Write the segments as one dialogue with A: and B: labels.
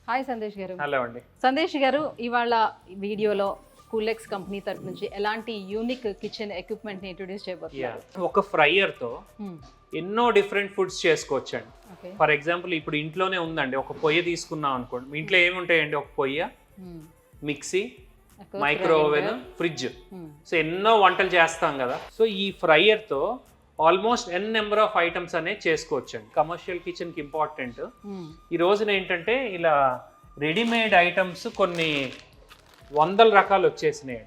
A: Hi Sandesh గారు.
B: Hello అండి.
A: సందేశ్ గారు, ఇవాళ వీడియోలో కూలెక్స్ కంపెనీ తరపు నుంచి ఎలాంటి యూనిక్ కిచెన్ ఎక్విప్మెంట్ ని ఇంట్రొడ్యూస్ చేయబోతున్నారు?
B: ఒక ఫ్రైయర్ తో ఎన్నో డిఫరెంట్ ఫుడ్స్ చేసుకోవచ్చండి.
A: ఓకే.
B: ఫర్ ఎగ్జాంపుల్ ఇప్పుడు ఇంట్లోనే ఉందండి, ఒక పొయ్యి తీసుకున్నాం అనుకోండి. మీ ఇంట్లో ఏముంటాయండి? ఒక పొయ్యి, mixie, micro oven, fridge. So ఎన్నో వంటలు చేస్తాం కదా. సో ఈ ఫ్రైయర్ తో ఆల్మోస్ట్ నెంబర్ ఆఫ్ ఐటమ్స్ అనేది చేసుకోవచ్చండి. కమర్షియల్ కిచెన్ కి ఇంపార్టెంట్. ఈ రోజున ఏంటంటే ఇలా రెడీమేడ్ ఐటమ్స్ కొన్ని వందల రకాలు వచ్చేసినాయి.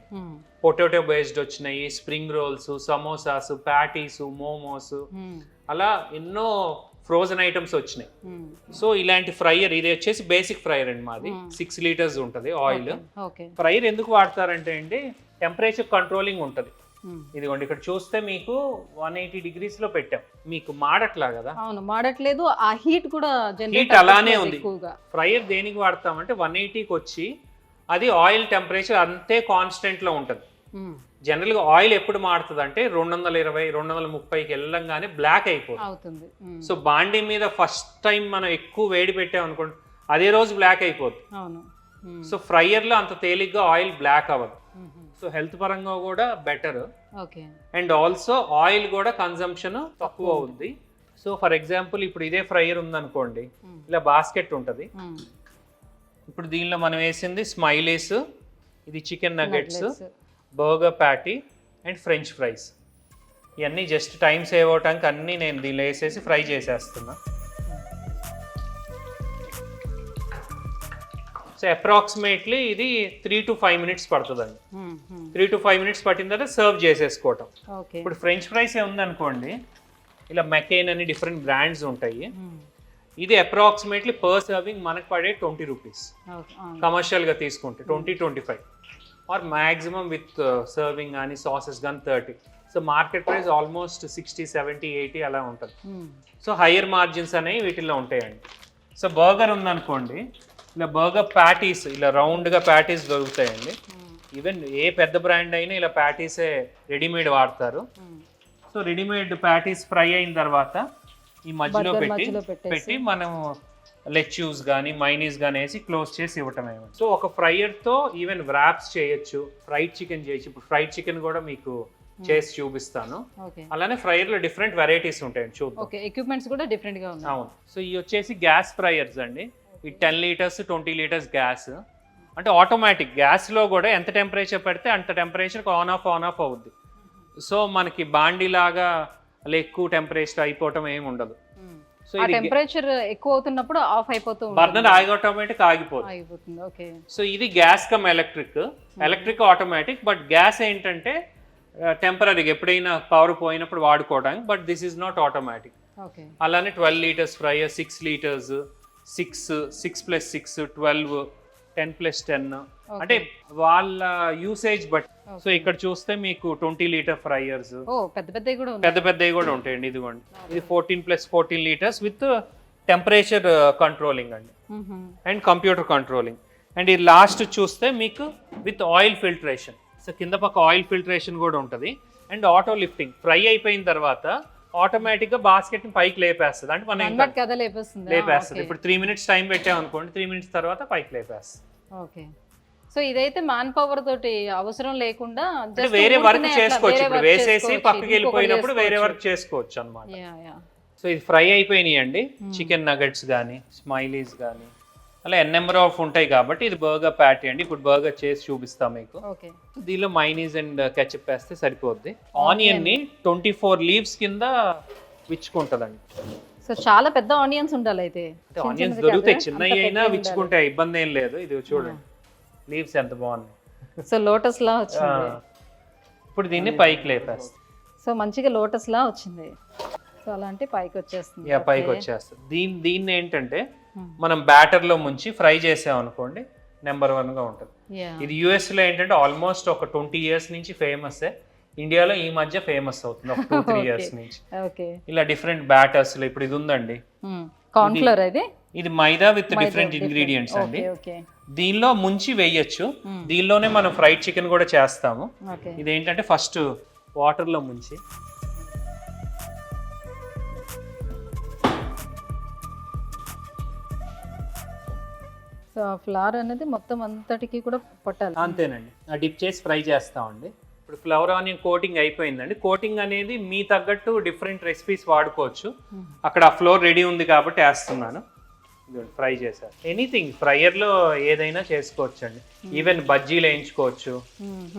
B: పొటాటో బేస్డ్ వచ్చినాయి, spring rolls, samosas, patties, momos, అలా ఎన్నో ఫ్రోజన్ ఐటమ్స్ వచ్చినాయి. సో ఇలాంటి ఫ్రైయర్, ఇది వచ్చేసి బేసిక్ ఫ్రైయర్ అండి మాది. 6 లీటర్స్ ఉంటుంది ఆయిల్. ఫ్రైయర్ ఎందుకు వాడతారంటే అండి, టెంపరేచర్ కంట్రోలింగ్ ఉంటుంది. ఇదిగోండి, ఇక్కడ చూస్తే మీకు 180 degrees లో పెట్టాం. మీకు మాడట్లా కదా?
A: అవును, మాడట్లేదు. ఆ హీట్ కూడా
B: హీట్ అలానే ఉంది. ఫ్రైయర్ దేనికి వాడతామంటే 180కి వచ్చి అది ఆయిల్ టెంపరేచర్ అంతే కాన్స్టెంట్ లో ఉంటుంది. జనరల్ గా ఆయిల్ ఎప్పుడు మాడుతుంది అంటే 220, 230కి వెళ్ళంగానే బ్లాక్ అయిపోతుంది. సో బాండీ మీద ఫస్ట్ టైం మనం ఎక్కువ వేడి పెట్టాం అనుకోండి, అదే రోజు బ్లాక్ అయిపోతుంది. సో ఫ్రైయర్ లో అంత తేలిగ్గా ఆయిల్ బ్లాక్ అవ్వదు. సో హెల్త్ పరంగా కూడా బెటర్. అండ్ ఆల్సో ఆయిల్ కూడా కన్సంప్షన్ తక్కువ అవుద్ది. సో ఫర్ ఎగ్జాంపుల్ ఇప్పుడు ఇదే ఫ్రైయర్ ఉందనుకోండి, ఇలా బాస్కెట్ ఉంటుంది. ఇప్పుడు దీనిలో మనం వేసింది స్మైలీస్, ఇది chicken nuggets, burger patty and French fries. ఇవన్నీ జస్ట్ టైం సేవ్ అవటానికి అన్నీ నేను దీనిలో వేసేసి ఫ్రై చేసేస్తున్నా. సో అప్రాక్సిమేట్లీ ఇది 3 to 5 minutes పడుతుందండి. 3 to 5 minutes పట్టిన తర్వాత సర్వ్ చేసేసుకోవటం. ఇప్పుడు ఫ్రెంచ్ ఫ్రైస్ ఉందనుకోండి, ఇలా మెకెయిన్ అని డిఫరెంట్ బ్రాండ్స్ ఉంటాయి. ఇది అప్రాక్సిమేట్లీ పర్ సర్వింగ్ మనకు పడే 20 rupees. కమర్షియల్గా తీసుకుంటే 20-25, ఆర్ మ్యాక్సిమం విత్ సర్వింగ్ కానీ సాసెస్ కానీ 30. సో మార్కెట్ ప్రైస్ ఆల్మోస్ట్ 60, 70, 80 అలా ఉంటుంది. సో హయ్యర్ మార్జిన్స్ అనేవి వీటిల్లో ఉంటాయండి. సో బర్గర్ ఉందనుకోండి, ఇలా బర్గర్ ప్యాటీస్, ఇలా రౌండ్గా ప్యాటీస్ దొరుకుతాయండి. ఈవెన్ ఏ పెద్ద బ్రాండ్ అయినా ఇలా ప్యాటీసే రెడీమేడ్ వాడతారు. సో రెడీమేడ్ ప్యాటీస్ ఫ్రై అయిన తర్వాత ఈ మధ్యలో పెట్టి మనం లెచ్యూస్ కానీ మైనీస్ కానీ వేసి క్లోజ్ చేసి ఇవ్వటమే. సో ఒక ఫ్రైయర్తో ఈవెన్ వ్రాప్స్ చేయొచ్చు, ఫ్రైడ్ చికెన్ చేయొచ్చు. ఇప్పుడు ఫ్రైడ్ చికెన్ కూడా మీకు చేసి చూపిస్తాను. అలానే ఫ్రైయర్ లో డిఫరెంట్ వెరైటీస్ ఉంటాయండి, చూద్దాం.
A: ఎక్విప్మెంట్స్ కూడా డిఫరెంట్ గా ఉన్నాయి.
B: అవును. సో ఇవి వచ్చేసి గ్యాస్ ఫ్రైయర్స్ అండి. ఈ 10 liters 20 liters గ్యాస్ అంటే ఆటోమేటిక్. గ్యాస్లో కూడా ఎంత టెంపరేచర్ పెడితే అంత టెంపరేచర్ ఆన్ ఆఫ్ అవుద్ది. సో మనకి బాండీ లాగా అలా ఎక్కువ టెంపరేచర్ అయిపోవటం ఏమి ఉండదు.
A: సో టెంపరేచర్ ఎక్కువ అవుతున్నప్పుడు ఆఫ్ అయిపోతుంది,
B: బర్నర్ ఆటోమేటిక్ ఆగిపోతుంది. సో ఇది gas come electric automatic. But gas ఏంటంటే టెంపరీగా ఎప్పుడైనా పవర్ పోయినప్పుడు వాడుకోవడానికి. But this is not automatic. అలానే 12 liters ఫ్రైయర్, 6 liters, 6 + 6 12, 10 + 10 అంటే వాళ్ళ యూసేజ్ బట్. సో ఇక్కడ చూస్తే మీకు 20 liter ఫ్రైయర్స్, పెద్ద పెద్దవి కూడా ఉంటాయండి. ఇదిగోండి, ఇది 14 + 14 liters విత్ టెంపరేచర్ కంట్రోలింగ్ అండి, అండ్ కంప్యూటర్ కంట్రోలింగ్. అండ్ ఈ లాస్ట్ చూస్తే మీకు విత్ ఆయిల్ ఫిల్టరేషన్. సో కింద పక్క ఆయిల్ ఫిల్టరేషన్ కూడా ఉంటుంది. అండ్ ఆటో లిఫ్టింగ్, ఫ్రై అయిపోయిన తర్వాత ఆటోమేటిక్ గా బాస్కెట్ ని పైకి లేపేస్తుంది. అంటే మనం లేపేస్తుంది. ఇప్పుడు 3 minutes టైం పెట్టాం అనుకోండి, 3 minutes తర్వాత పైకి లేపేస్తుంది.
A: ఓకే. సో ఇదైతే మ్యాన్ పవర్ తోటి అవసరం లేకుండా
B: వేరే వర్క్ చేసుకోవచ్చు. ఇప్పుడు వేసేసి పక్కకి వెళ్ళిపోయినప్పుడు వేరే వర్క్ చేసుకోవచ్చు అన్నమాట. సో ఇది ఫ్రై అయిపోయినాయి అండి. చికెన్ నగెట్స్ కానీ, స్మైలీస్ కానీ, అలా నెంబర్ ఆఫ్ ఉంటాయి కాబట్టి ఇది బర్గర్ ప్యాటీ అండి. ఇప్పుడు బర్గర్ చేసి చూపిస్తాం మీకు. దీనిలో మైనీస్ అండ్ కెచప్ వేస్తే సరిపోద్ది. ఆనియన్ ని 24 leaves కింద విచ్చుకుంటదండి.
A: సో చాలా పెద్ద ఆనియన్స్ ఉండాలి అయితే.
B: ఆనియన్స్ దొరుకుతాయి, చిన్నవి అయినా విచ్చుకుంటే ఇబ్బంది ఏం లేదు. ఇది చూడండి, లీవ్స్ ఎంత బాగున్నాయి.
A: సో లోటస్ లా వచ్చింది.
B: ఇప్పుడు దీన్ని పైకి లేపేస్తాం.
A: సో మంచిగా లోటస్ లా వచ్చింది. సో అలాంటి పైకి వచ్చేస్తుంది.
B: పైకి వచ్చేస్తుంది. దీన్ని ఏంటంటే మనం బ్యాటర్ లో ముంచి ఫ్రై చేసాం అనుకోండి, నెంబర్ 1 గా ఉంటుంది. ఇది US లో ఏంటంటే ఆల్మోస్ట్ ఒక 20 years నుంచి ఫేమస్. ఇండియాలో ఈ మధ్య ఫేమస్ అవుతుంది, ఒక 2-3 years నుంచి. ఇలా డిఫరెంట్ బ్యాటర్స్ లో ఇప్పుడు ఇది ఉందండి,
A: కార్న్ ఫ్లోర్.
B: ఇది మైదా విత్ డిఫరెంట్ ఇంగ్రీడియంట్స్ అండి. దీనిలో ముంచి వేయచ్చు. దీనిలోనే మనం ఫ్రైడ్ చికెన్ కూడా చేస్తాము. ఇదేంటంటే ఫస్ట్ వాటర్ లో ముంచి
A: సో ఆ ఫ్లవర్ అనేది మొత్తం అంతటికి కూడా పట్టాలి.
B: అంతేనండి, ఆ డిప్ చేసి ఫ్రై చేస్తామండి. ఇప్పుడు ఫ్లవర్ ఆనియన్ కోటింగ్ అయిపోయిందండి. కోటింగ్ అనేది మీ తగ్గట్టు డిఫరెంట్ రెసిపీస్ వాడుకోవచ్చు. అక్కడ ఆ ఫ్లోర్ రెడీ ఉంది కాబట్టి వేస్తున్నాను. ఫ్రై చేశారు. ఎనీథింగ్ ఫ్రైయర్లో ఏదైనా చేసుకోవచ్చు అండి. ఈవెన్ బజ్జీలు వేయించుకోవచ్చు,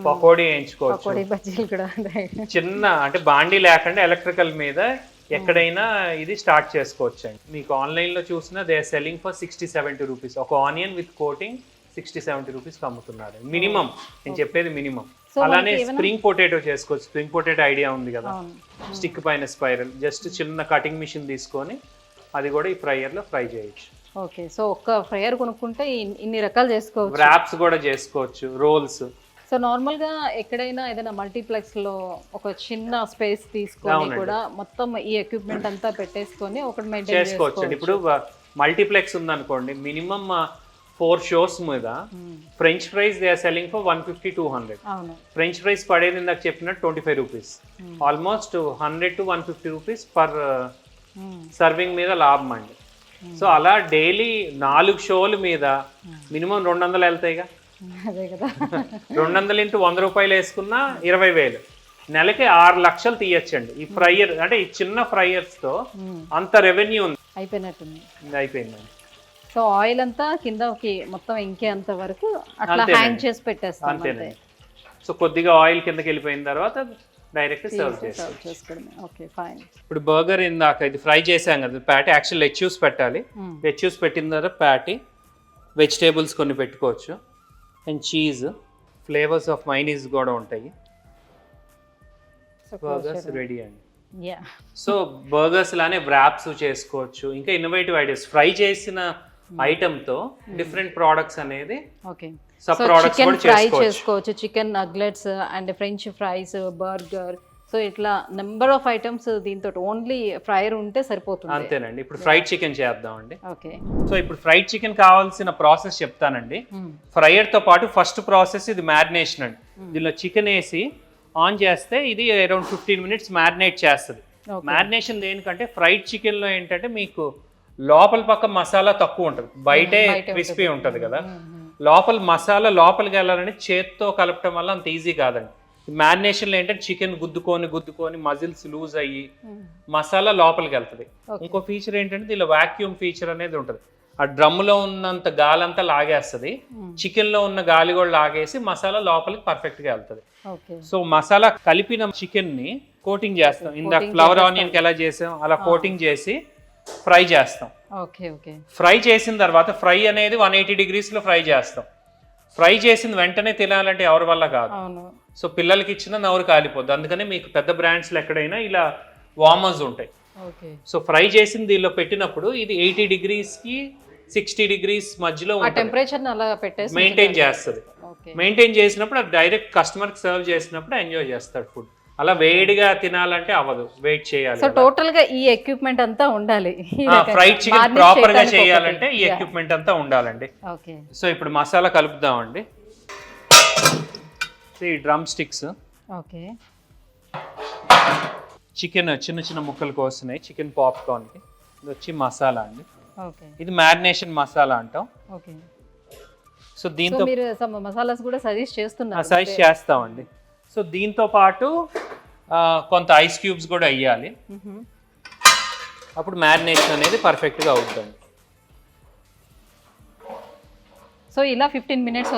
B: పకోడీ వేయించుకోవచ్చు.
A: పకోడీ బజ్జీలు కూడా
B: చిన్న అంటే బాండీ లేకుండా ఎలక్ట్రికల్ మీద ఎక్కడైనా ఇది స్టార్ట్ చేసుకోవచ్చు అండి. మీకు ఆన్లైన్లో చూసినా they are selling for 60-70 rupees. ఒక ఆనియన్ విత్ కోటింగ్ 60-70 రూపీస్కి అమ్ముతున్నారు. మినిమం, నేను చెప్పేది మినిమం. అలానే స్ప్రింగ్ పొటాటో చేసుకోవచ్చు. స్ప్రింగ్ పొటాటో ఐడియా ఉంది కదా, స్టిక్ పైన స్పైరల్. జస్ట్ చిన్న కటింగ్ మిషన్ తీసుకొని అది కూడా ఈ ఫ్రైయర్లో ఫ్రై చేయొచ్చు.
A: ఓకే, సో ఒక్క ఫ్రైయర్ కొనుక్కుంటే ఇన్ని రకాలు చేసుకోవచ్చు.
B: ర్యాప్స్ కూడా చేసుకోవచ్చు, రోల్స్.
A: సో నార్మల్గా ఎక్కడైనా ఏదైనా మల్టీప్లెక్స్లో ఒక చిన్న స్పేస్ తీసుకొని కూడా మొత్తం ఈ ఎక్విప్మెంట్ అంతా పెట్టేసుకొని ఒకటి మెయింటైన్
B: చేసుకోవచ్చు. ఇప్పుడు మల్టీప్లెక్స్ ఉందనుకోండి, మినిమం 4 షోస్ మీద french fries they are selling for 150-200. French fries పడేది ఇందాక చెప్పినట్టు 25 rupees. Almost 100-150 rupees per serving మీద లాభం అండి. సో అలా డైలీ 4 షోల మీద మినిమం 200 వెళ్తాయిగా.
A: అదే కదా,
B: 200 ఇంటూ 100 రూపాయలు వేసుకున్నా 20,000. నెలకి 6 లక్షలు తీయచ్చండి ఈ ఫ్రైయర్. అంటే ఈ చిన్న ఫ్రైయర్స్ తో అంత రెవెన్యూ ఉంది.
A: అయిపోయినట్టుంది.
B: అయిపోయిందండి.
A: సో ఆయిల్ అంతా కిందకి మొత్తం ఇంకే అంత వరకు అట్లా హ్యాంగ్ చేసి పెట్టేస్తాం.
B: అంతేనండి. సో కొద్దిగా ఆయిల్ కిందకి వెళ్ళిపోయిన తర్వాత డైరెక్ట్ సర్వ్
A: చేసుకోవడమే. Okay, fine.
B: ఇప్పుడు బర్గర్ ఇందాక ఇది ఫ్రై చేసాం కదా ప్యాటీ, యాక్చువల్ లెచ్యూస్ పెట్టాలి. లెచ్యూస్ పెట్టిన తర్వాత ప్యాటీ, వెజిటేబుల్స్ కొన్ని పెట్టుకోవచ్చు, and cheese, flavours of mayonnaise కూడా ఉంటాయి. బర్గర్స్ రెడీ అండి. సో బర్గర్స్ లానే వ్రాప్స్ చేసుకోవచ్చు. ఇంకా ఇన్నోవేటివ్ ఐడియాస్, ఫ్రై చేసిన ఐటమ్ తో డిఫరెంట్ ప్రోడక్ట్స్ అనేది సబ్ ప్రోడక్ట్స్ కూడా
A: చేసుకోవచ్చు. Chicken nuggets and French fries, burger. So ఇట్లా నెంబర్ ఆఫ్ ఐటమ్స్ దీంతో ఓన్లీ ఫ్రైయర్ ఉంటే సరిపోతుంది.
B: అంతేనండి. ఇప్పుడు ఫ్రైడ్ చికెన్ చేద్దామండి.
A: ఓకే,
B: సో ఇప్పుడు ఫ్రైడ్ చికెన్ కావాల్సిన ప్రాసెస్ చెప్తానండి. ఫ్రైయర్ తో పాటు ఫస్ట్ ప్రాసెస్ ఇది మ్యారినేషన్ అండి. దీనిలో చికెన్ వేసి ఆన్ చేస్తే ఇది అరౌండ్ 15 మినిట్స్ మ్యారినేట్ చేస్తుంది. మ్యారినేషన్ దేనికంటే ఫ్రైడ్ చికెన్ లో ఏంటంటే మీకు లోపల పక్క మసాలా తక్కువ ఉంటుంది, బయటే క్రిస్పీ ఉంటుంది కదా. లోపల మసాలా లోపలికి వెళ్ళాలని చేత్తో కలపటం వల్ల అంత ఈజీ కాదండి. మ్యారినేషన్లో ఏంటంటే చికెన్ గుద్దుకొని మజిల్స్ లూజ్ అయ్యి మసాలా లోపలికి వెళ్తుంది. ఇంకో ఫీచర్ ఏంటంటే దీనిలో వాక్యూమ్ ఫీచర్ అనేది ఉంటుంది. ఆ డ్రమ్లో ఉన్నంత గాలి అంతా లాగేస్తుంది, చికెన్లో ఉన్న గాలి కూడా లాగేసి మసాలా లోపలికి పర్ఫెక్ట్గా వెళ్తుంది. సో మసాలా కలిపిన చికెన్ని కోటింగ్ చేస్తాం. ఇందాక ఫ్లవర్ ఆనియన్కి ఎలా చేసాం అలా కోటింగ్ చేసి ఫ్రై చేస్తాం. ఫ్రై చేసిన తర్వాత ఫ్రై అనేది 180 degrees ఫ్రై చేస్తాం. ఫ్రై చేసిన వెంటనే తినాలంటే ఎవరి వల్ల కాదు. సో పిల్లలకి ఇచ్చిన నవ్వురు కాలిపోద్ది. అందుకని మీకు పెద్ద బ్రాండ్స్లో ఎక్కడైనా ఇలా వార్మర్స్ ఉంటాయి. సో ఫ్రై చేసిన దీనిలో పెట్టినప్పుడు ఇది 80 degreesకి 60 degrees మధ్యలో మెయింటైన్ చేస్తుంది. మెయింటైన్ చేసినప్పుడు అది డైరెక్ట్ కస్టమర్కి సర్వ్ చేసినప్పుడు ఎంజాయ్ చేస్తాడు ఫుడ్. అలా వేడిగా తినాలంటే అవ్వదు, వెయిట్ చేయాలి.
A: సో టోటల్ గా ఈ ఎక్విప్మెంట్ అంతా ఉండాలి.
B: ఫ్రైడ్ చికెన్ ప్రాపర్ గా చేయాలంటే ఈ ఎక్విప్మెంట్ అంతా ఉండాలండి. సో ఇప్పుడు మసాలా కలుపుదామండి. ఈ డ్రమ్ స్టిక్స్, చికెన్ చిన్న చిన్న ముక్కలు కోస్తున్నాయి, చికెన్ పాప్కార్న్ కి. ఇది వచ్చి మసాలా అండి. ఇది మ్యారినేషన్ మసాలా అంటాం. సో దీంతో
A: మసాలాస్ కూడా సజెస్ట్
B: చేస్తామండి. సో దీంతో పాటు కొంత ఐస్ క్యూబ్స్ కూడా వేయాలి, అప్పుడు మ్యారినేషన్ అనేది పర్ఫెక్ట్గా అవుతుంది.
A: సో ఇలా 15 మినిట్స్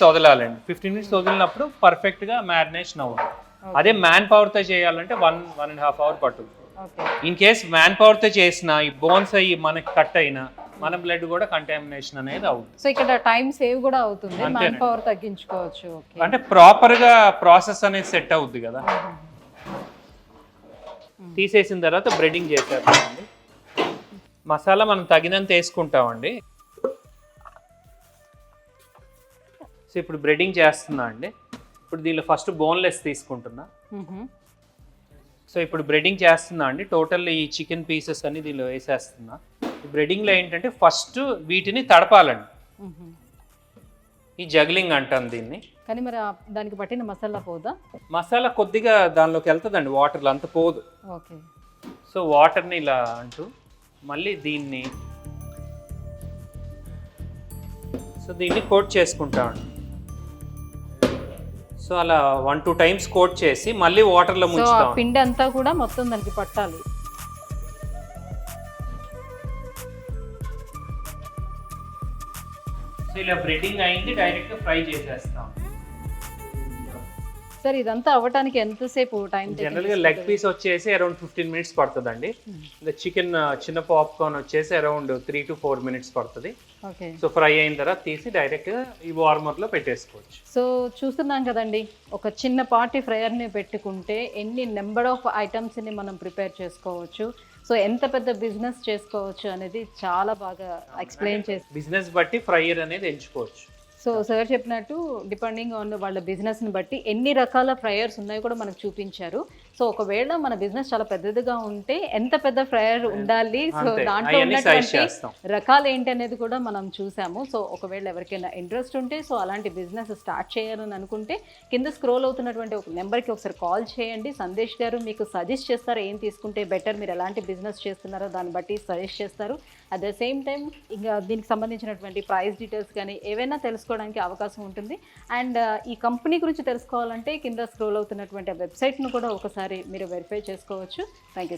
B: వదలాలండి. 15 మినిట్స్ వదిలినప్పుడు పర్ఫెక్ట్గా మ్యారినేషన్ అవుతుంది. అదే మ్యాన్ పవర్తో చేయాలంటే 1.5 hours పట్టుతుంది. ఇన్ కేస్ మ్యాన్ పవర్తో చేసిన ఈ బోన్స్ అయ్యి మనకి కట్ అయినా మన బ్లడ్ కూడా కంటామినేషన్ అనేది అవుతుంది.
A: సో ఇక్కడ టైం సేవ్ కూడా అవుతుంది, మ్యాన్ పవర్ తగ్గించుకోవచ్చు.
B: అంటే ప్రాపర్ గా ప్రాసెస్ అనేది సెట్ అవుద్ది కదా. తీసేసిన తర్వాత బ్రెడింగ్ చేసేస్తామండి. మసాలా మనం తగినంత వేసుకుంటామండి. సో ఇప్పుడు బ్రెడింగ్ చేస్తున్నా అండి. ఇప్పుడు దీనిలో ఫస్ట్ బోన్లెస్ తీసుకుంటున్నా. సో ఇప్పుడు బ్రెడింగ్ చేస్తున్నా అండి. టోటల్ ఈ చికెన్ పీసెస్ అన్ని దీనిలో వేసేస్తున్నా. బ్రెడింగ్లో ఏంటంటే ఫస్ట్ వీటిని తడపాలండి. ఈ జగ్లింగ్ అంటాం దీన్ని.
A: కానీ మరి దానికి పట్టిన మసాలా పోదా?
B: మసాలా కొద్దిగా దానిలోకి వెళ్తుందండి, వాటర్లో అంత పోదు. సో వాటర్ని ఇలా అంటూ మళ్ళీ దీన్ని సో దీన్ని కోట్ చేసుకుంటామండి. సో అలా 1-2 టైమ్స్ కోట్ చేసి మళ్ళీ వాటర్లో
A: సో ఆ
B: ముంచుతాం.
A: పిండి అంతా కూడా మొత్తం దానికి పట్టాలి.
B: సో ఇలా బ్రెడ్డింగ్ అయింది, డైరెక్ట్గా ఫ్రై చేసేస్తాం.
A: సార్ ఇదంతా అవ్వటానికి ఎంతసేపు టైం?
B: జనరల్గా లెగ్ పీస్ వచ్చేసి అరౌండ్ 15 మినిట్స్ పడుతుందండి. ఇంకా చికెన్ చిన్న పాప్కార్న్ వచ్చేసి అరౌండ్ 3 to 4 మినిట్స్ పడుతుంది.
A: ఓకే.
B: సో ఫ్రై అయిన తర్వాత తీసి డైరెక్ట్గా ఈ వార్మర్లో పెట్టేసుకోవచ్చు.
A: సో చూస్తున్నాం కదండి, ఒక చిన్న పార్టీ ఫ్రైయర్ని పెట్టుకుంటే ఎన్ని నెంబర్ ఆఫ్ ఐటమ్స్ని మనం ప్రిపేర్ చేసుకోవచ్చు. సో ఎంత పెద్ద బిజినెస్ చేసుకోవచ్చు అనేది చాలా బాగా ఎక్స్ప్లెయిన్ చేసి,
B: బిజినెస్ బట్టి ఫ్రైయర్ అనేది ఎంచుకోవచ్చు.
A: సో సార్ చెప్పినట్టు డిపెండింగ్ ఆన్ వాళ్ళ బిజినెస్ని బట్టి ఎన్ని రకాల ఫ్రైయర్స్ ఉన్నాయో కూడా మనకు చూపించారు. సో ఒకవేళ మన బిజినెస్ చాలా పెద్దదిగా ఉంటే ఎంత పెద్ద ఫ్రైయర్ ఉండాలి, సో దాంట్లో ఉన్నటువంటి రకాలు ఏంటి అనేది కూడా మనం చూసాము. సో ఒకవేళ ఎవరికైనా ఇంట్రెస్ట్ ఉంటే, సో అలాంటి బిజినెస్ స్టార్ట్ చేయాలని అనుకుంటే కింద స్క్రోల్ అవుతున్నటువంటి ఒక నెంబర్కి ఒకసారి కాల్ చేయండి. సందేశ్ గారు మీకు సజెస్ట్ చేస్తారు ఏం తీసుకుంటే బెటర్, మీరు ఎలాంటి బిజినెస్ చేస్తున్నారో దాన్ని బట్టి సజెస్ట్ చేస్తారు. అట్ ద సేమ్ టైం ఇంకా దీనికి సంబంధించినటువంటి ప్రైస్ డీటెయిల్స్ కానీ ఏవైనా తెలుసుకోవడానికి అవకాశం ఉంటుంది. అండ్ ఈ కంపెనీ గురించి తెలుసుకోవాలంటే కింద స్క్రోల్ అవుతున్నటువంటి వెబ్సైట్ను కూడా ఒకసారి మీరు వెరిఫై చేసుకోవచ్చు. Thank you.